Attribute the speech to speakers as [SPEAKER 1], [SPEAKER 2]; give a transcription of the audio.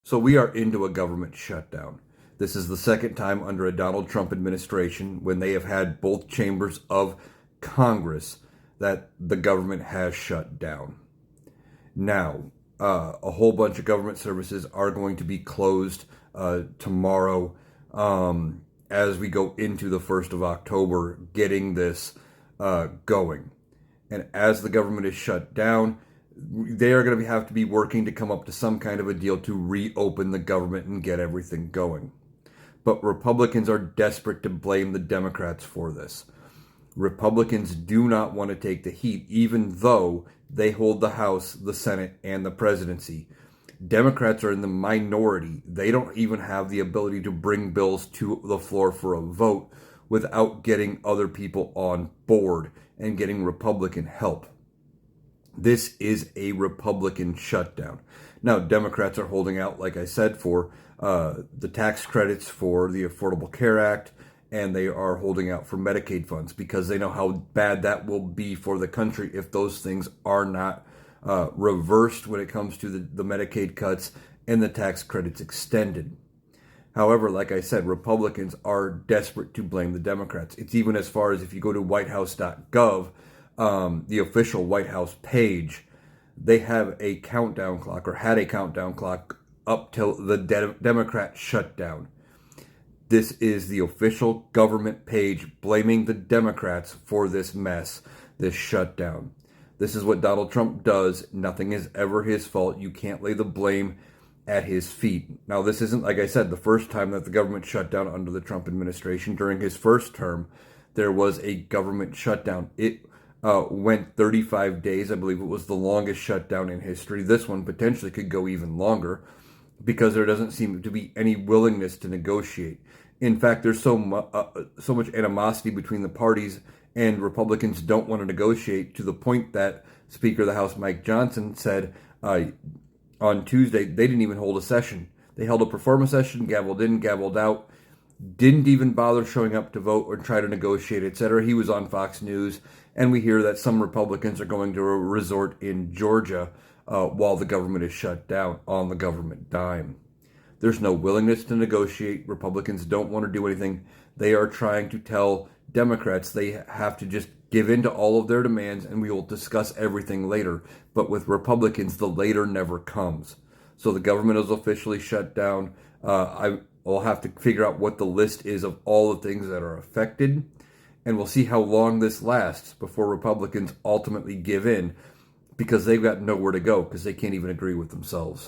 [SPEAKER 1] So we are into a government shutdown. This is the second time under a Donald Trump administration when they have had both chambers of Congress that the government has shut down. Now, a whole bunch of government services are going to be closed tomorrow as we go into the 1st of October, getting this going. And as the government is shut down, they are going to have to be working to come up to some kind of a deal to reopen the government and get everything going. But Republicans are desperate to blame the Democrats for this. Republicans do not want to take the heat, even though they hold the House, the Senate, and the presidency. Democrats are in the minority. They don't even have the ability to bring bills to the floor for a vote without getting other people on board and getting Republican help. This is a Republican shutdown. Now, Democrats are holding out, like I said, for the tax credits for the Affordable Care Act, and they are holding out for Medicaid funds because they know how bad that will be for the country if those things are not reversed when it comes to the Medicaid cuts and the tax credits extended. However, like I said, Republicans are desperate to blame the Democrats. It's even as far as if you go to whitehouse.gov, the official White House page, they have a countdown clock, or had a countdown clock, up till the Democrat shutdown. This is the official government page blaming the Democrats for this mess, this shutdown. This is what Donald Trump does. Nothing is ever his fault. You can't lay the blame at his feet. Now, this isn't, like I said, the first time that the government shut down under the Trump administration. During his first term, there was a government shutdown. It went 35 days. I believe it was the longest shutdown in history. This one potentially could go even longer because there doesn't seem to be any willingness to negotiate. In fact, there's so much animosity between the parties, and Republicans don't want to negotiate, to the point that Speaker of the House Mike Johnson said on Tuesday they didn't even hold a session. They held a performance session, gavelled in, gavelled out, didn't even bother showing up to vote or try to negotiate, etc. He was on Fox News, and we hear that some Republicans are going to resort in Georgia while the government is shut down on the government dime. There's no willingness to negotiate. Republicans don't want to do anything. They are trying to tell Democrats they have to just give in to all of their demands and we will discuss everything later. But with Republicans, the later never comes. So the government is officially shut down. I will have to figure out what the list is of all the things that are affected. And we'll see how long this lasts before Republicans ultimately give in, because they've got nowhere to go because they can't even agree with themselves.